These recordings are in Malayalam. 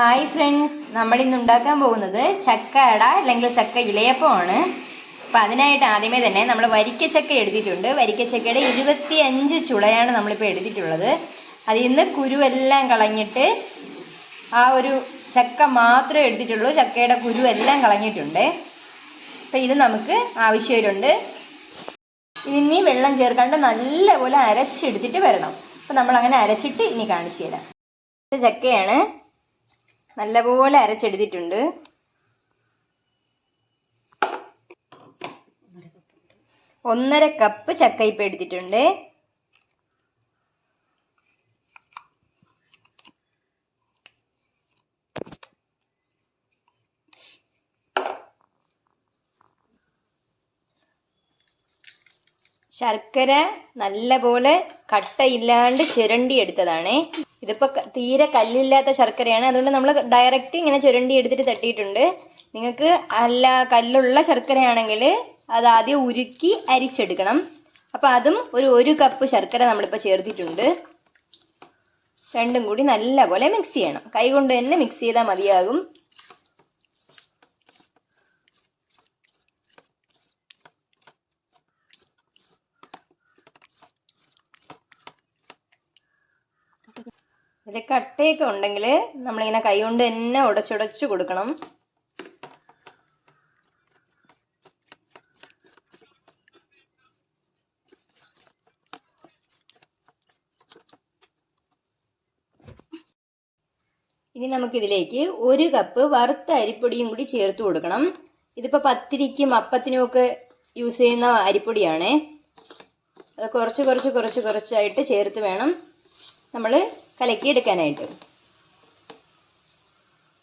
ഹായ് ഫ്രണ്ട്സ്, നമ്മളിന്ന് ഉണ്ടാക്കാൻ പോകുന്നത് ചക്ക അട അല്ലെങ്കിൽ ചക്ക ഇലയപ്പമാണ്. അപ്പം അതിനായിട്ട് ആദ്യമേ തന്നെ നമ്മൾ വരിക്കച്ചക്ക എടുത്തിട്ടുണ്ട്. വരിക്കച്ചക്കയുടെ 25 ചുളയാണ് നമ്മളിപ്പോൾ എടുത്തിട്ടുള്ളത്. അതിൽ നിന്ന് കുരുവെല്ലാം കളഞ്ഞിട്ട് ആ ഒരു ചക്ക മാത്രമേ എടുത്തിട്ടുള്ളൂ. ചക്കയുടെ കുരുവെല്ലാം കളഞ്ഞിട്ടുണ്ട്. അപ്പം ഇത് നമുക്ക് ആവശ്യമായിട്ടുണ്ട്. ഇതിനി വെള്ളം ചേർക്കാണ്ട് നല്ലപോലെ അരച്ചെടുത്തിട്ട് വരണം. അപ്പം നമ്മളങ്ങനെ അരച്ചിട്ട് ഇനി കാണിച്ചു തരാം. ചക്കയാണ് നല്ലപോലെ അരച്ചെടുത്തിട്ടുണ്ട്. ഒന്നര കപ്പ് ചക്ക ഇപ്പം എടുത്തിട്ടുണ്ട്. ശർക്കര നല്ലപോലെ കട്ടയില്ലാണ്ട് ചുരണ്ടി എടുത്തതാണേ. ഇതിപ്പോൾ തീരെ കല്ലില്ലാത്ത ശർക്കരയാണ്, അതുകൊണ്ട് നമ്മൾ ഡയറക്റ്റ് ഇങ്ങനെ ചുരണ്ടി എടുത്തിട്ട് തട്ടിയിട്ടുണ്ട്. നിങ്ങൾക്ക് അല്ല കല്ലുള്ള ശർക്കരയാണെങ്കിൽ അത് ആദ്യം ഉരുക്കി അരിച്ചെടുക്കണം. അപ്പോൾ അതും ഒരു കപ്പ് ശർക്കര നമ്മളിപ്പോൾ ചേർത്തിട്ടുണ്ട്. രണ്ടും കൂടി നല്ലപോലെ മിക്സ് ചെയ്യണം. കൈകൊണ്ട് തന്നെ മിക്സ് ചെയ്താൽ മതിയാകും. ഇതിൽ കട്ടയൊക്കെ ഉണ്ടെങ്കിൽ നമ്മളിങ്ങനെ കൈകൊണ്ട് തന്നെ ഉടച്ചുടച്ച് കൊടുക്കണം. ഇനി നമുക്കിതിലേക്ക് 1 കപ്പ് വറുത്ത അരിപ്പൊടിയും കൂടി ചേർത്ത് കൊടുക്കണം. ഇതിപ്പോൾ പത്തിരിക്കും അപ്പത്തിനും ഒക്കെ യൂസ് ചെയ്യുന്ന അരിപ്പൊടിയാണേ. അത് കുറച്ചായിട്ട് ചേർത്ത് വേണം നമ്മൾ കലക്കിയെടുക്കാനായിട്ട്.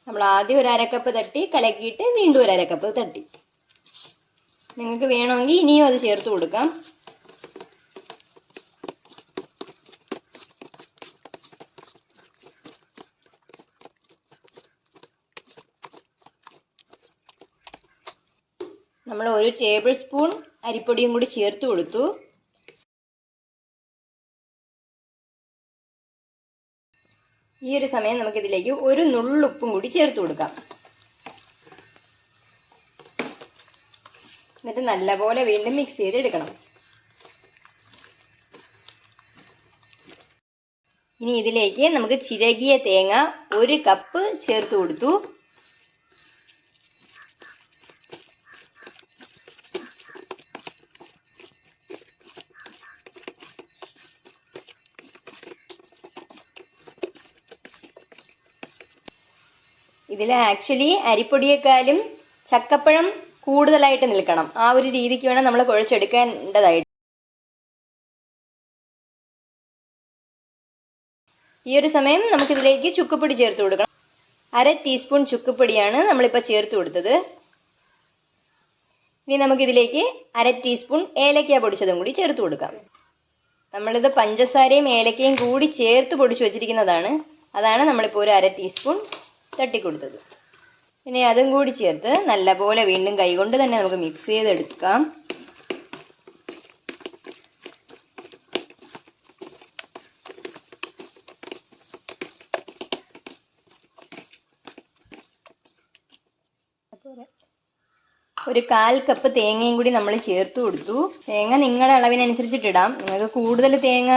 നമ്മൾ ആദ്യം 1/2 കപ്പ് തട്ടി കലക്കിയിട്ട് വീണ്ടും 1/2 കപ്പ് തട്ടി. നിങ്ങൾക്ക് വേണമെങ്കിൽ ഇനിയും അത് ചേർത്ത് കൊടുക്കാം. നമ്മൾ 1 ടേബിൾ സ്പൂൺ അരിപ്പൊടിയും കൂടി ചേർത്ത് കൊടുത്തു. ഈ ഒരു സമയം നമുക്കിതിലേക്ക് 1 നുള്ളുപ്പും കൂടി ചേർത്ത് കൊടുക്കാം. എന്നിട്ട് നല്ലപോലെ വീണ്ടും മിക്സ് ചെയ്തെടുക്കണം. ഇനി ഇതിലേക്ക് നമുക്ക് ചിരകിയ തേങ്ങ 1 കപ്പ് ചേർത്ത് കൊടുത്തു. ഇതിൽ ആക്ച്വലി അരിപ്പൊടിയേക്കാളും ചക്കപ്പഴം കൂടുതലായിട്ട് നിൽക്കണം. ആ ഒരു രീതിക്ക് വേണം നമ്മൾ കുഴച്ചെടുക്കേണ്ടതായിട്ട്. ഈ ഒരു സമയം നമുക്കിതിലേക്ക് ചുക്കുപ്പൊടി ചേർത്ത് കൊടുക്കണം. 1/2 ടീസ്പൂൺ ചുക്കുപ്പൊടിയാണ് നമ്മളിപ്പോൾ ചേർത്ത് കൊടുത്തത്. ഇനി നമുക്കിതിലേക്ക് 1/2 ടീസ്പൂൺ ഏലക്ക പൊടിച്ചതും കൂടി ചേർത്ത് കൊടുക്കാം. നമ്മളിത് പഞ്ചസാരയും ഏലക്കയും കൂടി ചേർത്ത് പൊടിച്ചു വച്ചിരിക്കുന്നതാണ്. അതാണ് നമ്മളിപ്പോൾ 1/2 ടീസ്പൂൺ തട്ടിക്കൊടുത്തത്. പിന്നെ അതും കൂടി ചേർത്ത് നല്ലപോലെ വീണ്ടും കൈകൊണ്ട് തന്നെ നമുക്ക് മിക്സ് ചെയ്തെടുക്കാം. ഒരു 1/4 കപ്പ് തേങ്ങയും കൂടി നമ്മൾ ചേർത്ത് കൊടുത്തു. തേങ്ങ നിങ്ങളുടെ അളവിനനുസരിച്ചിട്ടിടാം. നിങ്ങൾക്ക് കൂടുതൽ തേങ്ങ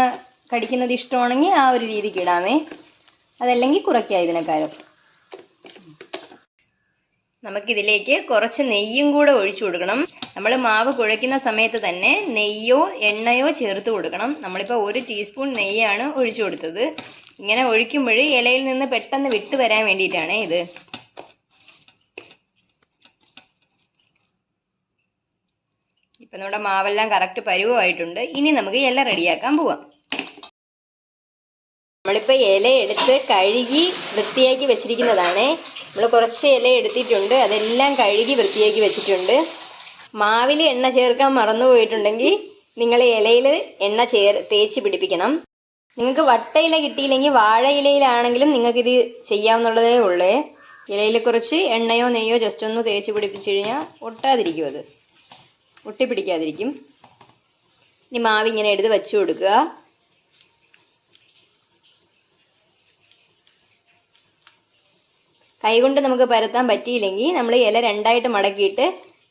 കടിക്കുന്നത് ഇഷ്ടമാണെങ്കിൽ ആ ഒരു രീതിക്ക് ഇടാമേ. അതല്ലെങ്കിൽ കുറയ്ക്കാം ഇതിനേക്കാളും. നമുക്കിതിലേക്ക് കുറച്ച് നെയ്യും കൂടെ ഒഴിച്ചു കൊടുക്കണം. നമ്മൾ മാവ് കുഴയ്ക്കുന്ന സമയത്ത് തന്നെ നെയ്യോ എണ്ണയോ ചേർത്ത് കൊടുക്കണം. നമ്മളിപ്പോൾ 1 ടീസ്പൂൺ നെയ്യാണ് ഒഴിച്ചു കൊടുത്തത്. ഇങ്ങനെ ഒഴിക്കുമ്പോൾ ഇലയിൽ നിന്ന് പെട്ടെന്ന് വിട്ട് വരാൻ വേണ്ടിയിട്ടാണ് ഇത്. ഇപ്പം നമ്മുടെ മാവെല്ലാം കറക്റ്റ് പരുവമായിട്ടുണ്ട്. ഇനി നമുക്ക് ഇല റെഡിയാക്കാൻ പോവാം. നമ്മളിപ്പോൾ ഇല എടുത്ത് കഴുകി വൃത്തിയാക്കി വെച്ചിരിക്കുന്നതാണ്. നമ്മൾ കുറച്ച് ഇല എടുത്തിട്ടുണ്ട്, അതെല്ലാം കഴുകി വൃത്തിയാക്കി വെച്ചിട്ടുണ്ട്. മാവിൽ എണ്ണ ചേർക്കാൻ മറന്നു പോയിട്ടുണ്ടെങ്കിൽ നിങ്ങൾ ഇലയിൽ എണ്ണ തേച്ച് പിടിപ്പിക്കണം. നിങ്ങൾക്ക് വട്ടയില കിട്ടിയില്ലെങ്കിൽ വാഴയിലയിലാണെങ്കിലും നിങ്ങൾക്കിത് ചെയ്യാവുന്നതേ ഉള്ളേ. ഇലയിൽ കുറച്ച് എണ്ണയോ നെയ്യോ ജസ്റ്റ് ഒന്ന് തേച്ച് പിടിപ്പിച്ച് കഴിഞ്ഞാൽ ഒട്ടാതിരിക്കും, അത് ഒട്ടിപ്പിടിക്കാതിരിക്കും. ഇനി മാവ് ഇങ്ങനെ എടുത്ത് വെച്ച് കൊടുക്കുക. കൈകൊണ്ട് നമുക്ക് പരത്താൻ പറ്റിയില്ലെങ്കിൽ നമ്മൾ ഇല രണ്ടായിട്ട് മടക്കിയിട്ട്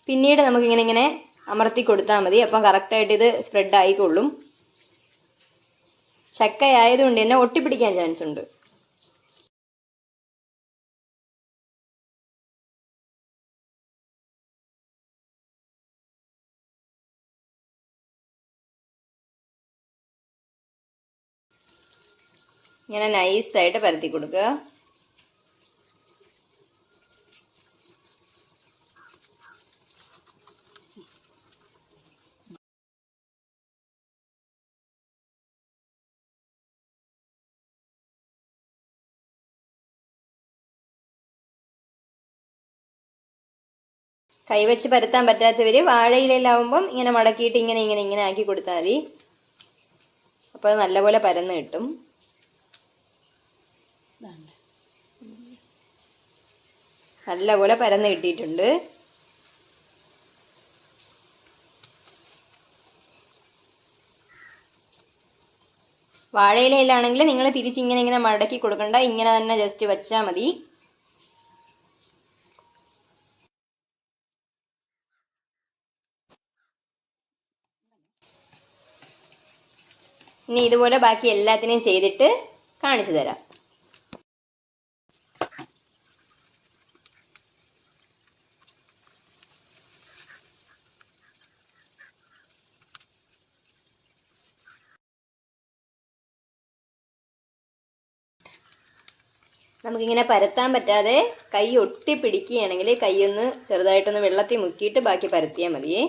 പിന്നീട് നമുക്കിങ്ങനെ അമർത്തി കൊടുത്താൽ മതി. അപ്പം കറക്റ്റായിട്ട് ഇത് സ്പ്രെഡ് ആയിക്കൊള്ളും. ചക്ക ആയതുകൊണ്ട് തന്നെ ഒട്ടിപ്പിടിക്കാൻ ചാൻസ് ഉണ്ട്. ഇങ്ങനെ നൈസായിട്ട് പരത്തി കൊടുക്കുക. കൈവച്ച് പരത്താൻ പറ്റാത്തവർ വാഴയിലാവുമ്പം ഇങ്ങനെ മടക്കിയിട്ട് ഇങ്ങനെ ആക്കി കൊടുത്താൽ മതി. അപ്പോൾ അത് നല്ലപോലെ പരന്ന് കിട്ടും. നല്ലപോലെ പരന്ന് കിട്ടിയിട്ടുണ്ട്. വാഴയിലാണെങ്കിൽ നിങ്ങൾ തിരിച്ചിങ്ങനെ മടക്കി കൊടുക്കണ്ട, ഇങ്ങനെ തന്നെ ജസ്റ്റ് വെച്ചാൽ മതി. ഇനി ഇതുപോലെ ബാക്കി എല്ലാത്തിനെയും ചെയ്തിട്ട് കാണിച്ചു തരാം. നമുക്കിങ്ങനെ പരത്താൻ പറ്റാതെ കൈ ഒട്ടി പിടിക്കുകയാണെങ്കിൽ കൈയൊന്ന് ചെറുതായിട്ടൊന്ന് വെള്ളത്തിൽ മുക്കിയിട്ട് ബാക്കി പരത്തിയാൽ മതിയേ.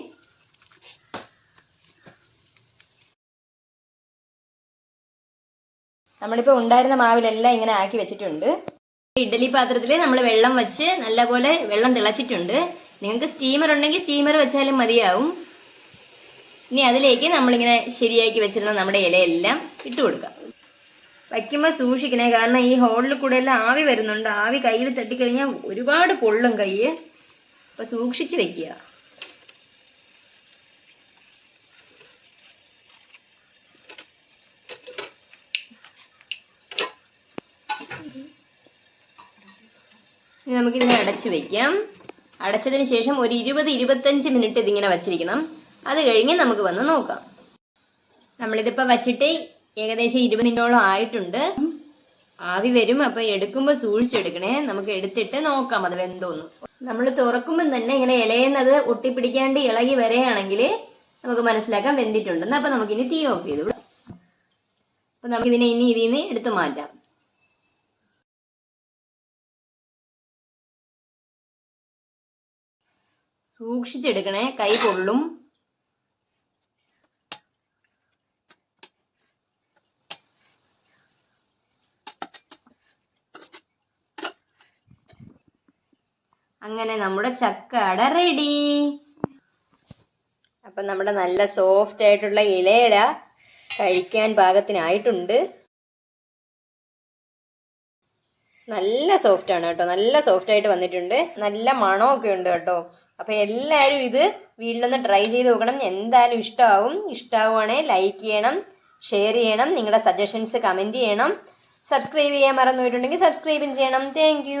നമ്മളിപ്പോൾ ഉണ്ടായിരുന്ന മാവിലെല്ലാം ഇങ്ങനെ ആക്കി വെച്ചിട്ടുണ്ട്. ഇഡ്ഡലി പാത്രത്തിൽ നമ്മൾ വെള്ളം വെച്ച് നല്ലപോലെ വെള്ളം തിളച്ചിട്ടുണ്ട്. നിങ്ങൾക്ക് സ്റ്റീമർ ഉണ്ടെങ്കിൽ സ്റ്റീമർ വെച്ചാലും മതിയാവും. ഇനി അതിലേക്ക് നമ്മളിങ്ങനെ ശരിയാക്കി വെച്ചിരുന്ന നമ്മുടെ ഇലയെല്ലാം ഇട്ട് കൊടുക്കാം. വയ്ക്കുമ്പോൾ സൂക്ഷിക്കണേ, കാരണം ഈ ഹോളിൽ കൂടെ എല്ലാം ആവി വരുന്നുണ്ട്. ആവി കയ്യിൽ തട്ടിക്കഴിഞ്ഞാൽ ഒരുപാട് പൊള്ളും കൈ. അപ്പോൾ സൂക്ഷിച്ച് വെക്കുക. ഇനി നമുക്കിതിനെ അടച്ച് വയ്ക്കാം. അടച്ചതിന് ശേഷം ഒരു 20-25 മിനിറ്റ് ഇതിങ്ങനെ വച്ചിരിക്കണം. അത് കഴിഞ്ഞ് നമുക്ക് വന്ന് നോക്കാം. നമ്മളിതിപ്പോൾ വച്ചിട്ട് ഏകദേശം 20 മിനിറ്റോളം ആയിട്ടുണ്ട്. ആവി വരും, അപ്പോൾ എടുക്കുമ്പോൾ സൂക്ഷിച്ചെടുക്കണേ. നമുക്ക് എടുത്തിട്ട് നോക്കാം അത് വെന്തോന്ന്. നമ്മൾ തുറക്കുമ്പം തന്നെ ഇങ്ങനെ ഇലയുന്നത് ഒട്ടിപ്പിടിക്കാണ്ട് ഇളകി വരികയാണെങ്കിൽ നമുക്ക് മനസ്സിലാക്കാൻ വെന്തിട്ടുണ്ടെന്ന്. അപ്പോൾ നമുക്കിനി തീ ഓഫ് ചെയ്തു വിടാം. അപ്പോൾ നമുക്കിതിനെ ഇനി ഇതിൽ നിന്ന് എടുത്തു മാറ്റാം. സൂക്ഷിച്ചെടുക്കണേ, കൈ പൊള്ളും. അങ്ങനെ നമ്മുടെ ചക്ക അട റെഡി. അപ്പം നമ്മുടെ നല്ല സോഫ്റ്റ് ആയിട്ടുള്ള ഇലയട കഴിക്കാൻ പാകത്തിനായിട്ടുണ്ട്. നല്ല സോഫ്റ്റ് ആണ് കേട്ടോ, നല്ല സോഫ്റ്റ് ആയിട്ട് വന്നിട്ടുണ്ട്. നല്ല മണമൊക്കെ ഉണ്ട് കേട്ടോ. അപ്പം എല്ലാവരും ഇത് വീട്ടിലൊന്ന് ട്രൈ ചെയ്ത് നോക്കണം. എന്തായാലും ഇഷ്ടമാവുകയാണെങ്കിൽ ലൈക്ക് ചെയ്യണം, ഷെയർ ചെയ്യണം, നിങ്ങളുടെ സജഷൻസ് കമൻറ്റ് ചെയ്യണം. സബ്സ്ക്രൈബ് ചെയ്യാൻ മറന്നു പോയിട്ടുണ്ടെങ്കിൽ സബ്സ്ക്രൈബും ചെയ്യണം. താങ്ക്